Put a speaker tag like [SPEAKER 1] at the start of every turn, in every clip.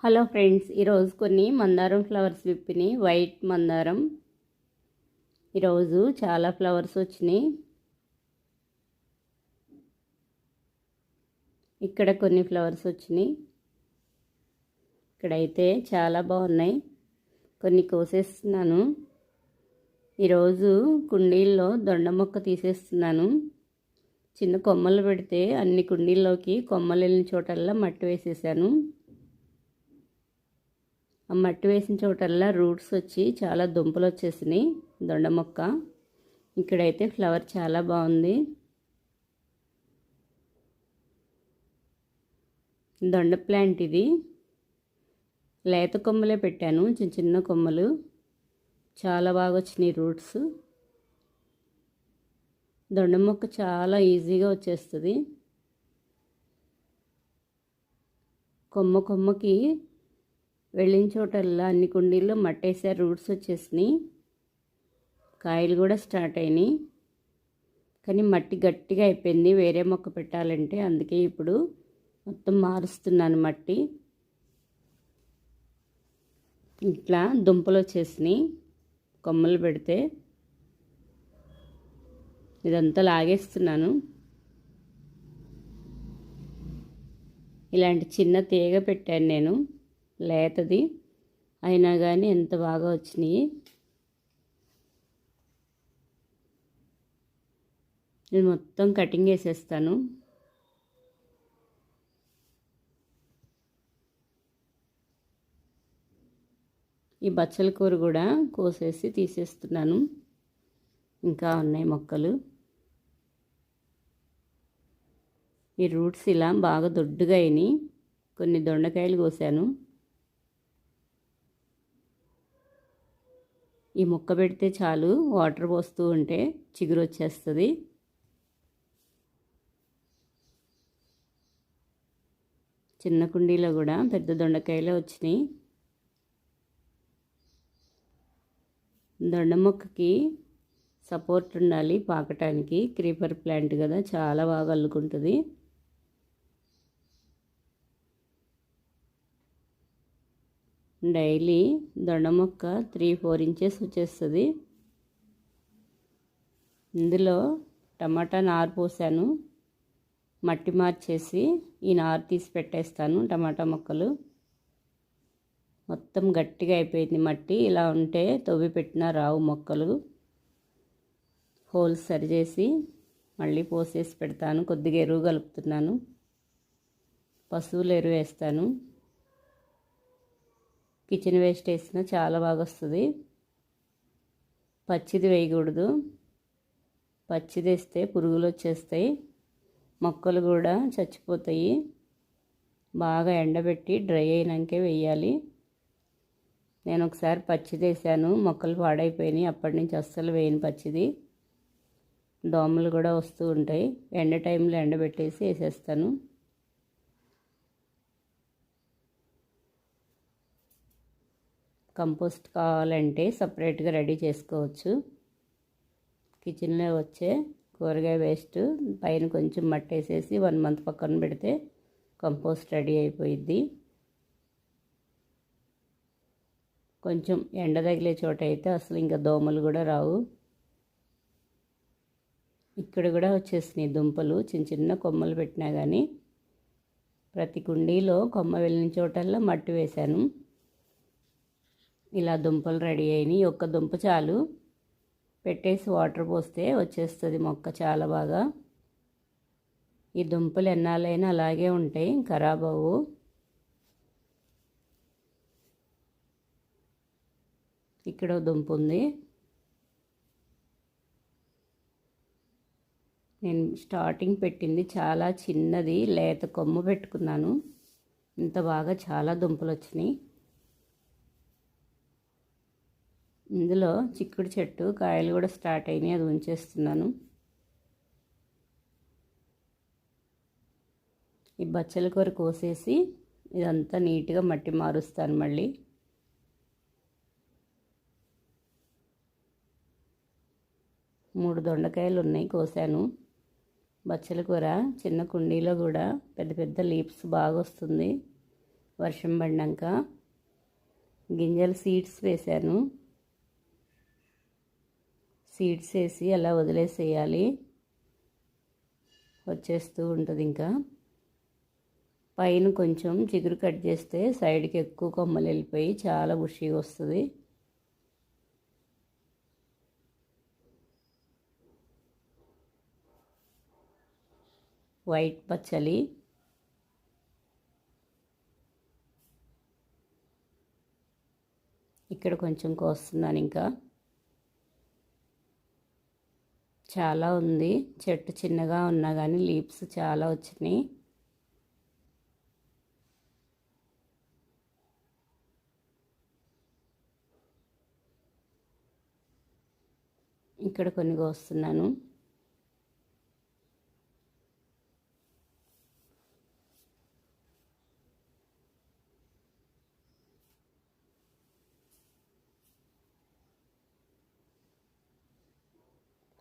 [SPEAKER 1] Hello friends, ఈరోజు కొన్ని మందారం ఫ్లవర్స్ విప్పినాయి. వైట్ మందారం. ఈరోజు చాలా ఫ్లవర్స్ వచ్చినాయి. ఇక్కడ కొన్ని ఫ్లవర్స్ వచ్చినాయి. ఇక్కడైతే చాలా బాగున్నాయి. కొన్ని కోసేస్తున్నాను. ఈరోజు కుండీల్లో దొండ మొక్క తీసేస్తున్నాను. చిన్న కొమ్మలు పెడితే అన్ని కుండీల్లోకి కొమ్మలు వెళ్ళిన చోటల్లా మట్టి వేసేసాను. ఆ మట్టి వేసిన చోటల్లా రూట్స్ వచ్చి చాలా దుంపలు వచ్చేసినాయి. దొండ మొక్క ఇక్కడైతే ఫ్లవర్ చాలా బాగుంది. దొండ ప్లాంట్ ఇది. లేత కొమ్మలే పెట్టాను, చిన్న చిన్న కొమ్మలు. చాలా బాగా వచ్చినాయి రూట్స్. దొండ మొక్క చాలా ఈజీగా వచ్చేస్తుంది. కొమ్మకి వెళ్ళిన చోటల్లా అన్ని కుండీల్లో మట్టేసారు, రూట్స్ వచ్చేసినాయి. కాయలు కూడా స్టార్ట్ అయినాయి. కానీ మట్టి గట్టిగా అయిపోయింది వేరే మొక్క పెట్టాలంటే. అందుకే ఇప్పుడు మొత్తం మారుస్తున్నాను మట్టి. ఇట్లా దుంపలు వచ్చేసినాయి కొమ్మలు పెడితే. ఇదంతా లాగేస్తున్నాను. ఇలాంటి చిన్న తీగ పెట్టాను నేను, లేతది. అయినా కానీ ఎంత బాగా వచ్చినాయి. నేను మొత్తం కటింగ్ వేసేస్తాను. ఈ బచ్చల కూర కూడా కోసేసి తీసేస్తున్నాను. ఇంకా ఉన్నాయి మొక్కలు. ఈ రూట్స్ ఇలా బాగా దొడ్డుగా అయినాయి. కొన్ని దొండకాయలు కోసాను. ఈ మొక్క పెడితే చాలు, వాటర్ పోస్తూ ఉంటే చిగురు వచ్చేస్తుంది. చిన్న కుండీలో కూడా పెద్ద దొండకాయలే వచ్చినాయి. దొండ మొక్కకి సపోర్ట్ ఉండాలి పాకటానికి. క్రీపర్ ప్లాంట్ కదా, చాలా బాగా అల్లుకుంటుంది. డైలీ దొండ మొక్క 3-4 ఇంచెస్ వచ్చేస్తుంది. ఇందులో టమాటా నారు పోసాను. మట్టి మార్చేసి ఈ నారు తీసి పెట్టేస్తాను. టమాటా మొక్కలు మొత్తం గట్టిగా అయిపోయింది మట్టి. ఇలా ఉంటే తవ్వి పెట్టినా రావు మొక్కలు. హోల్స్ సరిచేసి మళ్ళీ పోసేసి పెడతాను. కొద్దిగా ఎరువు కలుపుతున్నాను. పశువుల ఎరువు వేస్తాను. కిచెన్ వేస్ట్ వేసినా చాలా బాగా వస్తుంది. పచ్చిది వేయకూడదు. పచ్చిది వేస్తే పురుగులు వచ్చేస్తాయి, మొక్కలు కూడా చచ్చిపోతాయి. బాగా ఎండబెట్టి డ్రై అయినాకే వేయాలి. నేను ఒకసారి పచ్చిది వేసాను, మొక్కలు పాడైపోయినాయి. అప్పటి నుంచి అస్సలు వేయను పచ్చిది. దోమలు కూడా వస్తూ ఉంటాయి. ఎండ టైంలో ఎండబెట్టేసి వేసేస్తాను. కంపోస్ట్ కావాలంటే సపరేట్గా రెడీ చేసుకోవచ్చు. కిచెన్లో వచ్చే కూరగాయ వేస్ట్ పైన కొంచెం మట్టి వేసేసి 1 మంత్ పక్కన పెడితే కంపోస్ట్ రెడీ అయిపోయిద్ది. కొంచెం ఎండ తగిలే చోట అయితే అసలు ఇంకా దోమలు కూడా రావు. ఇక్కడ కూడా వచ్చేసినాయి దుంపలు. చిన్న చిన్న కొమ్మలు పెట్టినా కానీ ప్రతి కుండీలో కొమ్మ వెళ్ళిన చోటల్లో మట్టి వేశాను. ఇలా దుంపలు రెడీ అయినాయి. ఒక్క దుంప చాలు, పెట్టేసి వాటర్ పోస్తే వచ్చేస్తుంది మొక్క చాలా బాగా. ఈ దుంపలు ఎన్నాళ్ళైనా అలాగే ఉంటాయి, ఖరాబ్ అవ్వు. ఇక్కడ దుంప ఉంది. నేను స్టార్టింగ్ పెట్టింది చాలా చిన్నది, లేత కొమ్మ పెట్టుకున్నాను. ఇంత బాగా చాలా దుంపలు వచ్చినాయి. ఇందులో చిక్కుడు చెట్టు కాయలు కూడా స్టార్ట్ అయినాయి, అది ఉంచేస్తున్నాను. ఈ బచ్చల కూర కోసేసి ఇదంతా నీట్గా మట్టి మారుస్తాను మళ్ళీ. మూడు దొండకాయలు ఉన్నాయి, కోసాను. బచ్చల కూర చిన్న కుండీలో కూడా పెద్ద పెద్ద లీవ్స్ బాగా వస్తుంది. వర్షం పడినాక గింజలు సీడ్స్ వేశాను. సీడ్స్ వేసి అలా వదిలేసేయాలి, వచ్చేస్తూ ఉంటుంది. ఇంకా పైన కొంచెం చిగురు కట్ చేస్తే సైడ్కి ఎక్కువ కొమ్మలు వెళ్ళిపోయి చాలా బుషిగా వస్తుంది. వైట్ పచ్చలి ఇక్కడ కొంచెం కోస్తున్నాను. ఇంకా చాలా ఉంది, చెట్టు చిన్నగా ఉన్నా కానీ లీవ్స్ చాలా వచ్చినాయి. ఇక్కడ కొన్ని కోస్తున్నాను.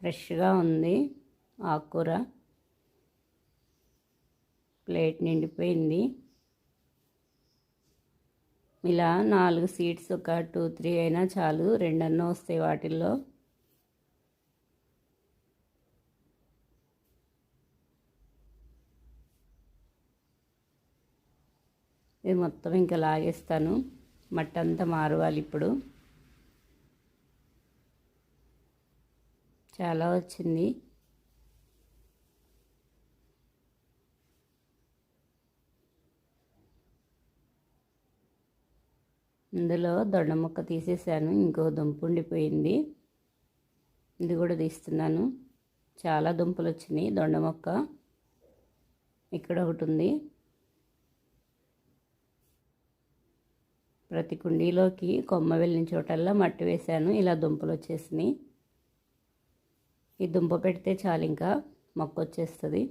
[SPEAKER 1] ఫ్రెష్గా ఉంది ఆకుకూర. ప్లేట్ నిండిపోయింది. ఇలా 4 సీడ్స్ ఒక 2-3 అయినా చాలు, 2 అన్నా వస్తాయి వాటిల్లో. ఇది మొత్తం ఇంకా లాగేస్తాను. మట్టి అంతా మారవాలి. ఇప్పుడు చాలా వచ్చింది. ఇందులో దొండ ముక్క తీసేసాను, ఇంకో దుంప ఉండిపోయింది, ఇది కూడా తీస్తున్నాను. చాలా దుంపలు వచ్చినాయి. దొండ మొక్క ఇక్కడ ఒకటి ఉంది. ప్రతి కుండీలోకి కొమ్మ వెళ్ళిన చోటల్లా మట్టి వేశాను, ఇలా దుంపలు వచ్చేసినాయి. ఈ దుంప పెడితే చాలు, ఇంకా మొక్క వచ్చేస్తుంది.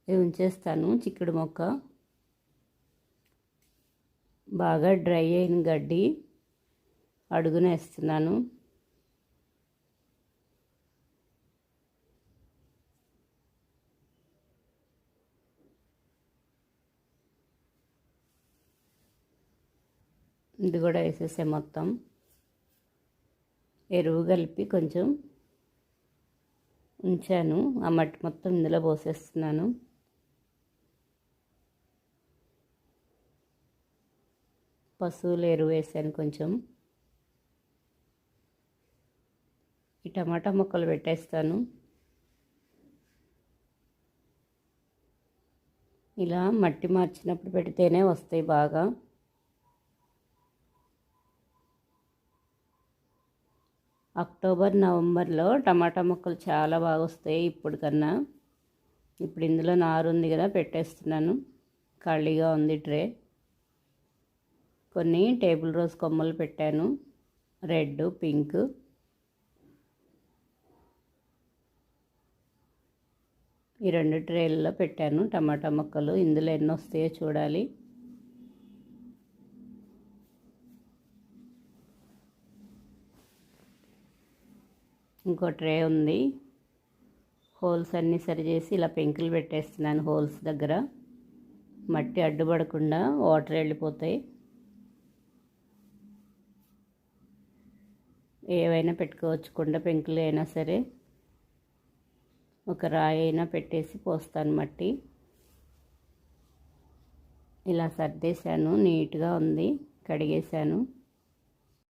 [SPEAKER 1] ఇది ఉంచేస్తాను. చిక్కుడు మొక్క బాగా డ్రై అయిన గడ్డి అడుగున వేస్తున్నాను. ఇది కూడా వేసేసే మొత్తం. ఎరువు కలిపి కొంచెం ఉంచాను, ఆ మట్టి మొత్తం ఇందులో పోసేస్తున్నాను. పశువుల ఎరువు వేసాను కొంచెం. ఈ టమాటా మొక్కలు పెట్టేస్తాను. ఇలా మట్టి మార్చినప్పుడు పెడితేనే వస్తాయి బాగా. అక్టోబర్ నవంబర్లో టమాటా మొక్కలు చాలా బాగా వస్తాయి ఇప్పుడు కన్నా. ఇప్పుడు ఇందులో నారు ఉంది కదా, పెట్టేస్తున్నాను. ఖాళీగా ఉంది ట్రే. కొన్ని టేబుల్ రోజ్ కొమ్మలు పెట్టాను, రెడ్, పింక్. ఈ 2 ట్రేల్లో పెట్టాను టమాటా మొక్కలు. ఇందులో ఎన్ని వస్తాయో చూడాలి. ఇంకో ట్రే ఉంది. హోల్స్ అన్నీ సరిచేసి ఇలా పెంకులు పెట్టేస్తున్నాను హోల్స్ దగ్గర. మట్టి అడ్డుపడకుండా వాటర్ వెళ్ళిపోతాయి. ఏవైనా పెట్టుకోవచ్చు, కుండ పెంకులు అయినా సరే. ఒక రాయి అయినా పెట్టేసి పోస్తాను మట్టి. ఇలా సర్దేశాను, నీట్గా ఉంది, కడిగేశాను.